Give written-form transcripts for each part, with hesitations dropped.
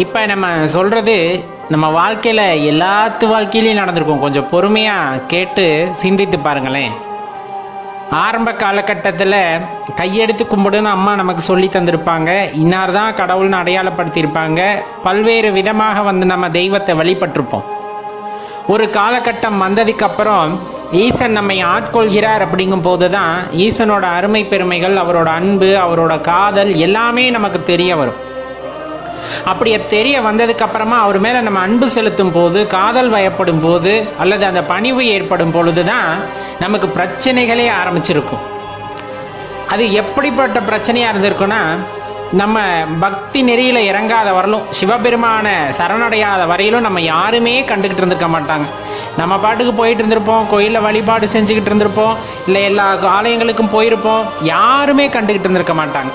இப்போ நம்ம சொல்கிறது நம்ம வாழ்க்கையில் எல்லாத்து வாழ்க்கையிலையும் நடந்திருக்கும். கொஞ்சம் பொறுமையாக கேட்டு சிந்தித்து பாருங்களேன். ஆரம்ப காலகட்டத்தில் கையெடுத்து கும்பிடுன்னு அம்மா நமக்கு சொல்லி தந்திருப்பாங்க. இன்னார் தான் கடவுள்னு அடையாளப்படுத்தியிருப்பாங்க. பல்வேறு விதமாக நம்ம தெய்வத்தை வழிபட்டிருப்போம். ஒரு காலகட்டம் வந்ததுக்கப்புறம் ஈசன் நம்மை ஆட்கொள்கிறார் அப்படிங்கும் போது தான் ஈசனோட அருமை பெருமைகள், அவரோட அன்பு, அவரோட காதல் எல்லாமே நமக்கு தெரிய வரும். அப்படியே தெரிய வந்ததுக்கு அப்புறமா அவர் மேல நம்ம அன்பு செலுத்தும் போது, காதல் வயப்படும் போது, அல்லது அந்த பணிவு ஏற்படும் பொழுதுதான் நமக்கு பிரச்சனைகளே ஆரம்பிச்சிருக்கும். அது எப்படிப்பட்ட பிரச்சனையா இருந்திருக்குன்னா, நம்ம பக்தி நெறியில இறங்காத வரலும், சிவபெருமான சரணடையாத வரையிலும் நம்ம யாருமே கண்டுகிட்டு இருந்திருக்க மாட்டாங்க. நம்ம பாட்டுக்கு போயிட்டு இருந்திருப்போம், கோயிலில் வழிபாடு செஞ்சுக்கிட்டு இருந்திருப்போம், இல்லை எல்லா ஆலயங்களுக்கும் போயிருப்போம், யாருமே கண்டுகிட்டு இருந்திருக்க மாட்டாங்க.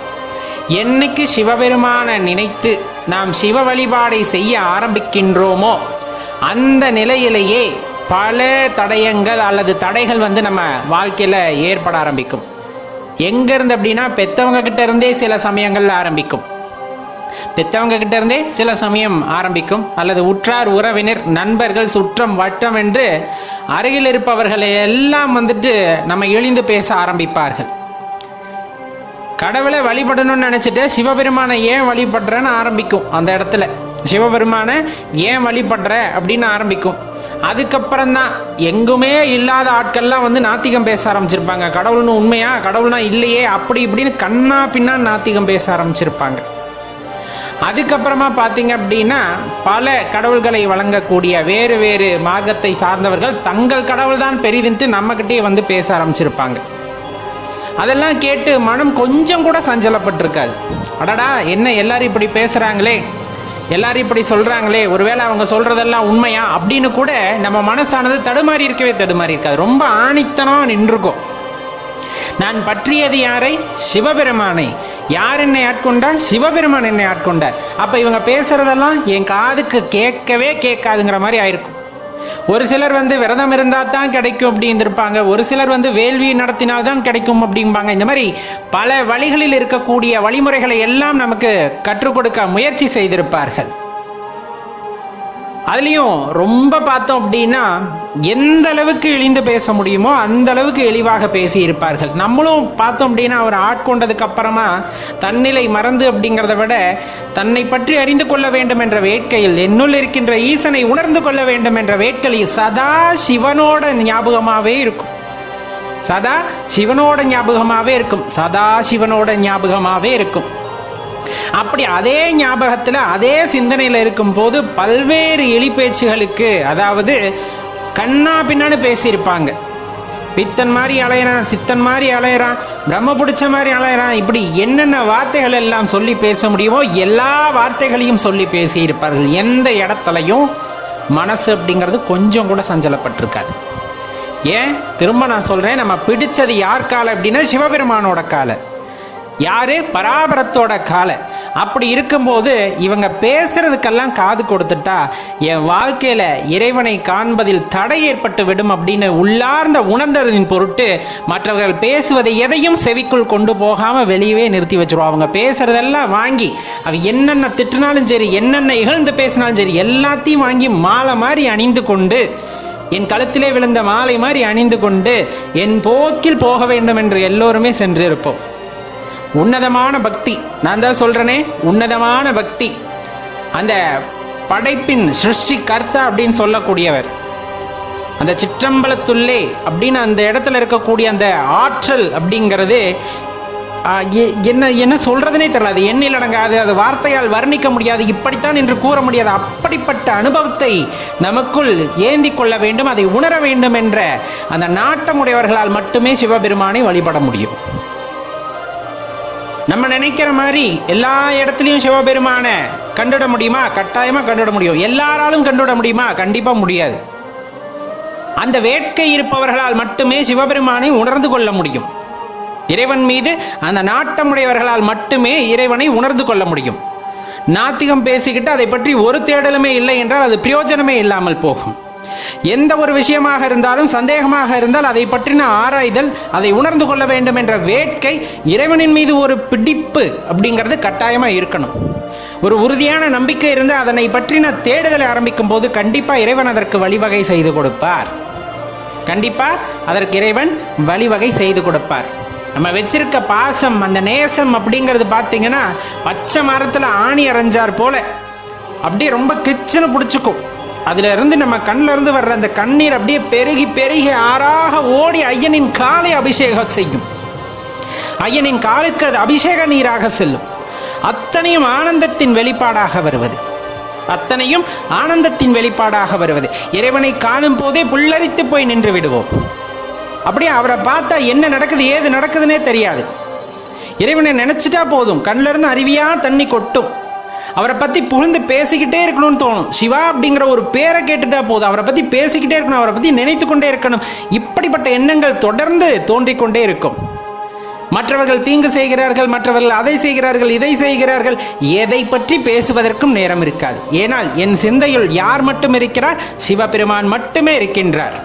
என்னைக்கு சிவபெருமான நினைத்து நாம் சிவ வழிபாடை செய்ய ஆரம்பிக்கின்றோமோ அந்த நிலையிலேயே பல தடயங்கள் அல்லது தடைகள் நம்ம வாழ்க்கையில் ஏற்பட ஆரம்பிக்கும். எங்கேருந்து அப்படின்னா, பெற்றவங்க கிட்ட இருந்தே சில சமயங்கள் ஆரம்பிக்கும். பெற்றவங்க கிட்ட இருந்தே சில சமயம் ஆரம்பிக்கும், அல்லது உற்றார் உறவினர் நண்பர்கள் சுற்றம் வட்டம் என்று அருகில் இருப்பவர்களை எல்லாம் நம்ம இழிந்து பேச ஆரம்பிப்பார்கள். கடவுளை வழிபடணும்னு நினைச்சிட்டு சிவபெருமானை ஏன் வழிபடுறேன்னு ஆரம்பிக்கும். அந்த இடத்துல சிவபெருமானை ஏன் வழிபடுற அப்படின்னு ஆரம்பிக்கும். அதுக்கப்புறம் தான் எங்குமே இல்லாத ஆட்கள்லாம் நாத்திகம் பேச ஆரம்பிச்சிருப்பாங்க. கடவுள்னு உண்மையா, கடவுள்னா இல்லையே, அப்படி இப்படின்னு கண்ணா பின்னா நாத்திகம் பேச ஆரம்பிச்சிருப்பாங்க. அதுக்கப்புறமா பார்த்தீங்க அப்படின்னா, பல கடவுள்களை வழங்கக்கூடிய வேறு வேறு மார்க்கத்தை சார்ந்தவர்கள் தங்கள் கடவுள் தான் பெரிதுன்ட்டு நம்மகிட்டே பேச ஆரம்பிச்சிருப்பாங்க. அதெல்லாம் கேட்டு மனம் கொஞ்சம் கூட சஞ்சலப்பட்டிருக்காது. அடடா, என்ன எல்லாரும் இப்படி பேசுறாங்களே, எல்லாரும் இப்படி சொல்றாங்களே, ஒருவேளை அவங்க சொல்றதெல்லாம் உண்மையா அப்படின்னு கூட நம்ம மனசானது தடுமாறி இருக்காது. ரொம்ப ஆணித்தனமா நின்றுக்கும். நான் பற்றியது யாரை? சிவபெருமானை. யார் என்னை ஆட்கொண்டால்? சிவபெருமான் என்னை ஆட்கொண்டார். அப்ப இவங்க பேசுறதெல்லாம் என் காதுக்கு கேட்கவே கேட்காதுங்கிற மாதிரி ஆயிருக்கும். ஒரு சிலர் விரதம் இருந்தால் தான் கிடைக்கும் அப்படின்னு இருப்பாங்க. ஒரு சிலர் வேள்வி நடத்தினால்தான் கிடைக்கும் அப்படிம்பாங்க. இந்த மாதிரி பல வழிகளில் இருக்கக்கூடிய வழிமுறைகளை எல்லாம் நமக்கு கற்றுக் கொடுக்க முயற்சி செய்திருப்பார்கள். அதுலேயும் ரொம்ப பார்த்தோம் அப்படின்னா, எந்த அளவுக்கு இழிந்து பேச முடியுமோ அந்த அளவுக்கு எளிவாக பேசியிருப்பார்கள். நம்மளும் பார்த்தோம் அப்படின்னா, அவர் ஆட்கொண்டதுக்கு அப்புறமா தன்னிலை மறந்து அப்படிங்கிறத விட தன்னை பற்றி அறிந்து கொள்ள வேண்டும் என்ற வேட்கையில், என்னுள் இருக்கின்ற ஈசனை உணர்ந்து கொள்ள வேண்டும் என்ற வேட்கையில் சதா சிவனோட ஞாபகமாகவே இருக்கும். சதா சிவனோட ஞாபகமாகவே இருக்கும். சதா சிவனோட ஞாபகமாகவே இருக்கும். அப்படி அதே ஞாபகத்தில் அதே சிந்தனையில் இருக்கும் போது பல்வேறு எலி பேச்சுகளுக்கு, அதாவது கண்ணா பின்னான்னு பேசியிருப்பாங்க. பித்தன் மாதிரி அலையிறான், சித்தன் மாதிரி அலையிறான், பிரம்ம பிடிச்ச மாதிரி அலையிறான், இப்படி என்னென்ன வார்த்தைகள் எல்லாம் சொல்லி பேச முடியுமோ எல்லா வார்த்தைகளையும் சொல்லி பேசியிருப்பார்கள். எந்த இடத்துலையும் மனசு அப்படிங்கிறது கொஞ்சம் கூட சஞ்சலப்பட்டிருக்காது. ஏன் திரும்ப நான் சொல்றேன், நம்ம பிடிச்சது யார் காலை அப்படின்னா சிவபெருமானோட காலை. யாரு? பராபரத்தோட காலை. அப்படி இருக்கும்போது இவங்க பேசுறதுக்கெல்லாம் காது கொடுத்துட்டா என் வாழ்க்கையில இறைவனை காண்பதில் தடை ஏற்பட்டு விடும் அப்படின்னு உள்ளார்ந்த உணர்ந்ததின் பொருட்டு மற்றவர்கள் பேசுவதை எதையும் செவிக்குள் கொண்டு போகாம வெளியவே நிறுத்தி வச்சிருவோம். அவங்க பேசுறதெல்லாம் வாங்கி, அவ என்னென்ன திட்டினாலும் சரி, என்னென்ன இகழ்ந்து பேசினாலும் சரி, எல்லாத்தையும் வாங்கி மாலை மாதிரி அணிந்து கொண்டு, என் கழுத்திலே விழுந்த மாலை மாதிரி அணிந்து கொண்டு என் போக்கில் போக வேண்டும் என்று எல்லோருமே சென்று இருப்போம். உன்னதமான பக்தி, நான் தான் சொல்றேனே, உன்னதமான பக்தி. அந்த படைப்பின் சிருஷ்டி கர்த்தா அப்படின்னு சொல்லக்கூடியவர், அந்த சிற்றம்பலத்துள்ளே அப்படின்னு அந்த இடத்துல இருக்கக்கூடிய அந்த ஆற்றல் அப்படிங்கிறது என்ன சொல்றதுனே தெரியல. அது எண்ணில் அடங்காது, அது வார்த்தையால் வர்ணிக்க முடியாது, இப்படித்தான் என்று கூற முடியாது. அப்படிப்பட்ட அனுபவத்தை நமக்குள் ஏந்தி கொள்ள வேண்டும், அதை உணர வேண்டும் என்ற அந்த நாட்டமுடையவர்களால் மட்டுமே சிவபெருமானை வழிபட முடியும். நம்ம நினைக்கிற மாதிரி எல்லா இடத்துலையும் சிவபெருமான கண்டுட முடியுமா? கட்டாயமா கண்டுட முடியும். எல்லாராலும் கண்டுட முடியுமா? கண்டிப்பா முடியாது. அந்த வேட்கை இருப்பவர்களால் மட்டுமே சிவபெருமானை உணர்ந்து கொள்ள முடியும். இறைவன் மீது அந்த நாட்டமுடையவர்களால் மட்டுமே இறைவனை உணர்ந்து கொள்ள முடியும். நாத்திகம் பேசிக்கிட்டு அதை பற்றி ஒரு தேடலுமே இல்லை என்றால் அது பிரயோஜனமே இல்லாமல் போகும். எந்த ஒரு விஷயமாக இருந்தாலும் சந்தேகமாக இருந்தால் அதை பற்றின ஆராய்தல், அதை உணர்ந்து கொள்ள வேண்டும் என்ற வேட்கை, இறைவனின் மீது ஒரு பிடிப்பு அப்படிங்கிறது கட்டாயமாக இருக்கணும். ஒரு உறுதியான நம்பிக்கை இருந்து அதனை பற்றின தேடுதலை ஆரம்பிக்கும் போது கண்டிப்பா இறைவன் அதற்கு வழிவகை செய்து கொடுப்பார். கண்டிப்பா அதற்கு இறைவன் வழிவகை செய்து கொடுப்பார். நம்ம வச்சிருக்க பாசம், அந்த நேசம் அப்படிங்கிறது பார்த்தீங்கன்னா பச்சை மரத்தில் ஆணி அரைஞ்சார் போல அப்படியே ரொம்ப கிச்சனை பிடிச்சிக்கும். அதுல இருந்து நம்ம கண்ணில் இருந்து வர்ற அந்த கண்ணீர் அப்படியே பெருகி பெருகி ஆறாக ஓடி ஐயனின் காலை அபிஷேகம் செய்யும். ஐயனின் காலுக்கு அது அபிஷேக நீராக செல்லும். அத்தனையும் ஆனந்தத்தின் வெளிப்பாடாக வருவது, அத்தனையும் ஆனந்தத்தின் வெளிப்பாடாக வருவது. இறைவனை காணும் போதே புல்லரித்து போய் நின்று விடுவோம். அப்படியே அவரை பார்த்தா என்ன நடக்குது ஏது நடக்குதுன்னே தெரியாது. இறைவனை நினைச்சிட்டா போதும், கண்ணில இருந்து அருவியா தண்ணி கொட்டும். அவரை பத்தி புகழ்ந்து பேசிக்கிட்டே இருக்கணும்னு தோணும். சிவா அப்படிங்கிற ஒரு பேரை கேட்டுட்டா போதும், அவரை பத்தி பேசிக்கிட்டே இருக்கணும், அவரை பத்தி நினைத்து கொண்டே இருக்கணும். இப்படிப்பட்ட எண்ணங்கள் தொடர்ந்து தோன்றிக்கொண்டே இருக்கும். மற்றவர்கள் தீங்கு செய்கிறார்கள், மற்றவர்கள் அதை செய்கிறார்கள், இதை செய்கிறார்கள், எதை பற்றி பேசுவதற்கும் நேரம் இருக்காது. ஏனால் என் சிந்தையில் யார் மட்டும் இருக்கிறார்? சிவபெருமான் மட்டுமே இருக்கின்றார்.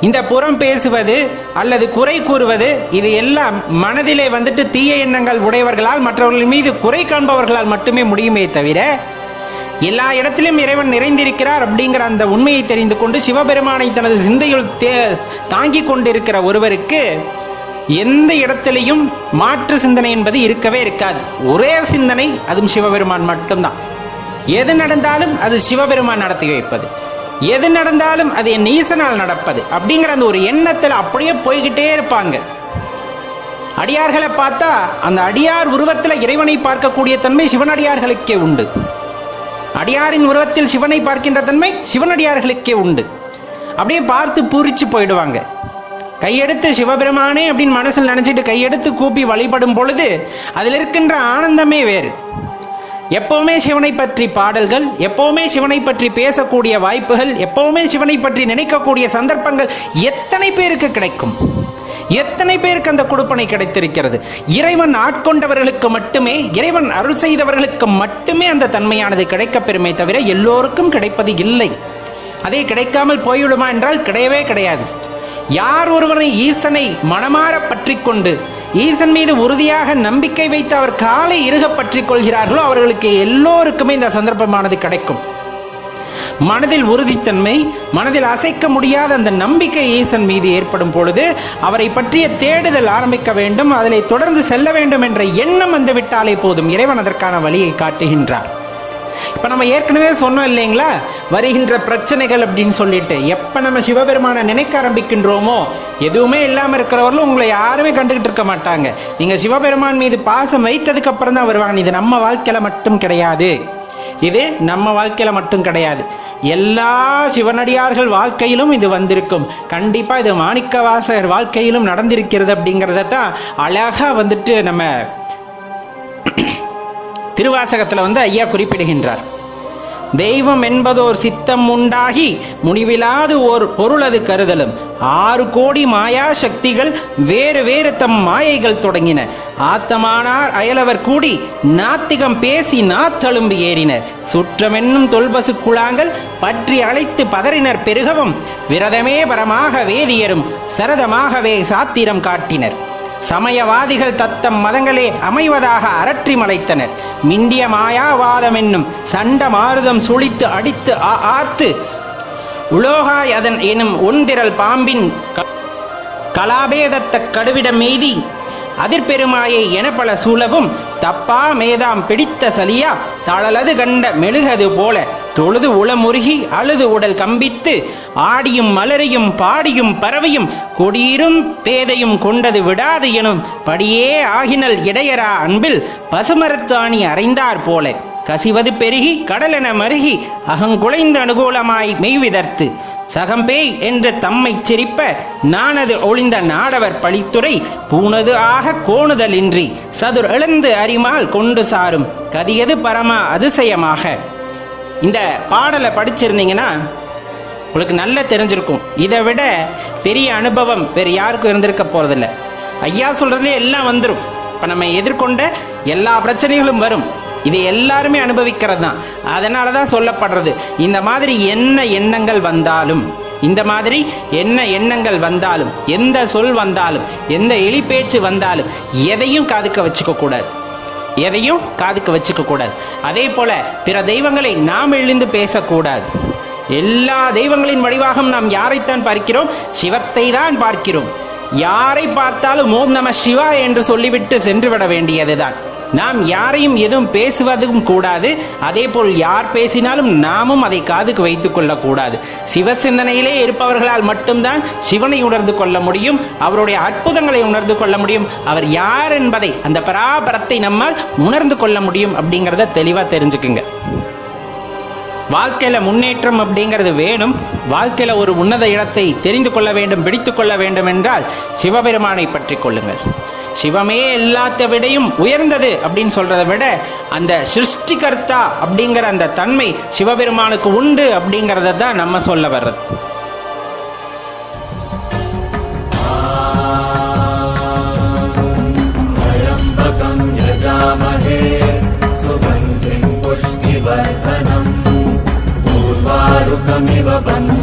இந்த புறம் பேசுவது அல்லது குறை கூறுவது இது எல்லாம் மனதிலே வந்துட்டு தீய எண்ணங்கள் உடையவர்களால், மற்றவர்கள் மீது குறை காண்பவர்களால் மட்டுமே முடியுமே தவிர, எல்லா இடத்திலும் இறைவன் நிறைந்திருக்கிறார் அப்படிங்கிற அந்த உண்மையை தெரிந்து கொண்டு சிவபெருமானை தனது சிந்தையில் தாங்கி கொண்டிருக்கிற ஒருவருக்கு எந்த இடத்திலையும் மாற்று சிந்தனை என்பது இருக்கவே இருக்காது. ஒரே சிந்தனை, அதுவும் சிவபெருமான் மட்டும்தான். எது நடந்தாலும் அது சிவபெருமான் நடத்தி வைப்பது, எது நடந்தாலும் அது என் ஈசனால் நடப்பது அப்படிங்கிற அந்த ஒரு எண்ணத்தில் அப்படியே போய்கிட்டே இருப்பாங்க. அடியார்களை பார்த்தா அந்த அடியார் உருவத்தில் இறைவனை பார்க்கக்கூடிய தன்மை சிவனடியார்களுக்கே உண்டு. அடியாரின் உருவத்தில் சிவனை பார்க்கின்ற தன்மை சிவனடியார்களுக்கே உண்டு. அப்படியே பார்த்து பூரிச்சு போயிடுவாங்க. கையெடுத்து சிவபெருமானே அப்படின்னு மனசில் நினைச்சிட்டு கையெடுத்து கூப்பி வழிபடும் பொழுது அதில் இருக்கின்ற ஆனந்தமே வேறு. எப்பவுமே சிவனை பற்றி பாடல்கள், எப்பவுமே சிவனை பற்றி பேசக்கூடிய வாய்ப்புகள், எப்பவுமே சிவனை பற்றி நினைக்கக்கூடிய சந்தர்ப்பங்கள் எத்தனை பேருக்கு கிடைக்கும்? எத்தனை பேருக்கு அந்த கொடுப்பனை கிடைத்திருக்கிறது? இறைவன் ஆட்கொண்டவர்களுக்கு மட்டுமே, இறைவன் அருள் செய்தவர்களுக்கு மட்டுமே அந்த தன்மையானது கிடைக்கப் பெறுமே தவிர எல்லோருக்கும் கிடைப்பது இல்லை. அதே கிடைக்காமல் போய்விடுமா என்றால் கிடையவே கிடையாது. யார் ஒருவனை ஈசனை மனமாற பற்றி கொண்டு ஈசன் மீது உறுதியாக நம்பிக்கை வைத்து அவர் காலை இறுக பற்றி கொள்கிறார்களோ அவர்களுக்கு எல்லோருக்குமே இந்த சந்தர்ப்பமானது கிடைக்கும். மனதில் உறுதித்தன்மை, மனதில் அசைக்க முடியாத அந்த நம்பிக்கை ஈசன் மீது ஏற்படும் பொழுது அவரை பற்றிய தேடுதல் ஆரம்பிக்க வேண்டும், அதிலே தொடர்ந்து செல்ல வேண்டும் என்ற எண்ணம் வந்து விட்டாலே போதும், இறைவன் அதற்கான வழியை காட்டுகின்றார். இப்ப நம்ம ஏற்கனவே சொன்னோம் இல்லைங்களா, வருகின்ற பிரச்சனைகள் அப்படின்னு சொல்லிட்டு எப்ப நம்ம சிவபெருமானை நினைக்க ஆரம்பிக்கின்றோமோ எதுவுமே இல்லாம இருக்கிறவர்களும் உங்களை யாருமே கண்டுகிட்டு இருக்க மாட்டாங்க. நீங்க சிவபெருமான் மீது பாசம் வைத்ததுக்கு அப்புறம் தான் வருவாங்க. இது நம்ம வாழ்க்கையில மட்டும் கிடையாது, இது நம்ம வாழ்க்கையில மட்டும் கிடையாது, எல்லா சிவனடியார்கள் வாழ்க்கையிலும் இது வந்திருக்கும். கண்டிப்பா இது மாணிக்கவாசகர் வாழ்க்கையிலும் நடந்திருக்கிறது அப்படிங்கிறத தான் அழகா வந்துட்டு நம்ம திருவாசகத்தில் ஐயா குறிப்பிடுகின்றார். தெய்வம் என்பதோர் சித்தம் உண்டாகி முடிவிலாது ஓர் பொருளது கருதலும் 6 கோடி மாயா சக்திகள் வேறு வேறு தம் மாயைகள் தொடங்கின. ஆத்தமானார் அயலவர் கூடி நாத்திகம் பேசி நாத்தழும்பு ஏறினர். சுற்றமென்னும் தொல்பசு குழாங்கள் பற்றி அழைத்து பதறினர் பெருகவும் விரதமே பரமாக வேதியரும் சரதமாகவே சாத்திரம் காட்டினர். சமயவாதிகள் தத்தம் மதங்களே அமைவதாக அரற்றி மலைத்தனர். மிண்டிய மாயாவாதம் என்னும் சண்ட மாருதம் சுழித்து அடித்து ஆர்த்து உலோகாய் அதன் எனும் ஒன்திரல் பாம்பின் கலாபேதத்த கடுவிடம் மீதி அதிர்பெருமாயை என பல சூழவும் தப்பா மேதாம் பிடித்த சலியா தளலது கண்ட மெழுகது போல தொழுது உளமுருகி அழுது உடல் கம்பித்து ஆடியும் மலரையும் பாடியும் பறவையும் கொடியிரும் பேதையும் கொண்டது விடாது எனும் படியே ஆகினல் இடையரா அன்பில் பசுமரத்தாணி அறைந்தார் போல கசிவது பெருகி கடலென மருகி அகங்குலைந்த அனுகூலமாய் மெய்விதர்த்து சகம்பேய் என்று தம்மை சிரிப்ப நானது ஒளிந்த நாடவர் பழித்துறை பூனது ஆக கோணுதல் இன்றி சதுர் எழுந்து அறிமால் கொண்டு சாரும் கதியது பரமா அதிசயமாக. இந்த பாடலை படிச்சிருந்தீங்கன்னா உங்களுக்கு நல்லா தெரிஞ்சிருக்கும். இதை விட பெரிய அனுபவம் வேறு யாருக்கும் இருந்திருக்க போறதில்லை. ஐயா சொல்றதுல எல்லாம் வந்துடும். இப்ப நம்ம எதிர்கொண்ட எல்லா பிரச்சனைகளும் வரும். இது எல்லாருமே அனுபவிக்கிறது தான். அதனால தான் சொல்லப்படுறது, இந்த மாதிரி என்ன எண்ணங்கள் வந்தாலும், இந்த மாதிரி என்ன எண்ணங்கள் வந்தாலும், எந்த சொல் வந்தாலும், எந்த எலி பேச்சு வந்தாலும் எதையும் காதுக்க வச்சுக்க கூடாது, எதையும் காதுக்கு வச்சுக்க கூடாது. அதே போல பிற தெய்வங்களை நாம் எழுந்து பேசக்கூடாது. எல்லா தெய்வங்களின் வடிவாகம் நாம் யாரைத்தான் பார்க்கிறோம்? சிவத்தை தான் பார்க்கிறோம். யாரை பார்த்தாலும் ஓம் நம சிவா என்று சொல்லிவிட்டு சென்று விட வேண்டியதுதான். நாம் யாரையும் எதுவும் பேசுவதும் கூடாது. அதே போல் யார் பேசினாலும் நாமும் அதை காதுக்கு வைத்துக் கொள்ளக்கூடாது. சிவ சிந்தனையிலே இருப்பவர்களால் மட்டும்தான் சிவனை உணர்ந்து கொள்ள முடியும், அவருடைய அற்புதங்களை உணர்ந்து கொள்ள முடியும், அவர் யார் என்பதை, அந்த பராபரத்தை நம்மால் உணர்ந்து கொள்ள முடியும். அப்படிங்கிறத தெளிவாக தெரிஞ்சுக்குங்க. வாழ்க்கையில முன்னேற்றம் அப்படிங்கிறது வேணும். வாழ்க்கையில ஒரு உன்னத இடத்தை தெரிந்து கொள்ள வேண்டும், பிடித்து கொள்ள வேண்டும் என்றால் சிவபெருமானை பற்றி கொள்ளுங்கள். சிவமே எல்லாத்த விடையும் உயர்ந்தது அப்படின்னு சொல்றதை விட அந்த சிருஷ்டிகர்த்தா அப்படிங்கிற அந்த தன்மை சிவபெருமானுக்கு உண்டு அப்படிங்கிறத தான் நம்ம சொல்ல வர்றது. पुष्टिवर्धनम् पूर्वारुकमिव बन्धु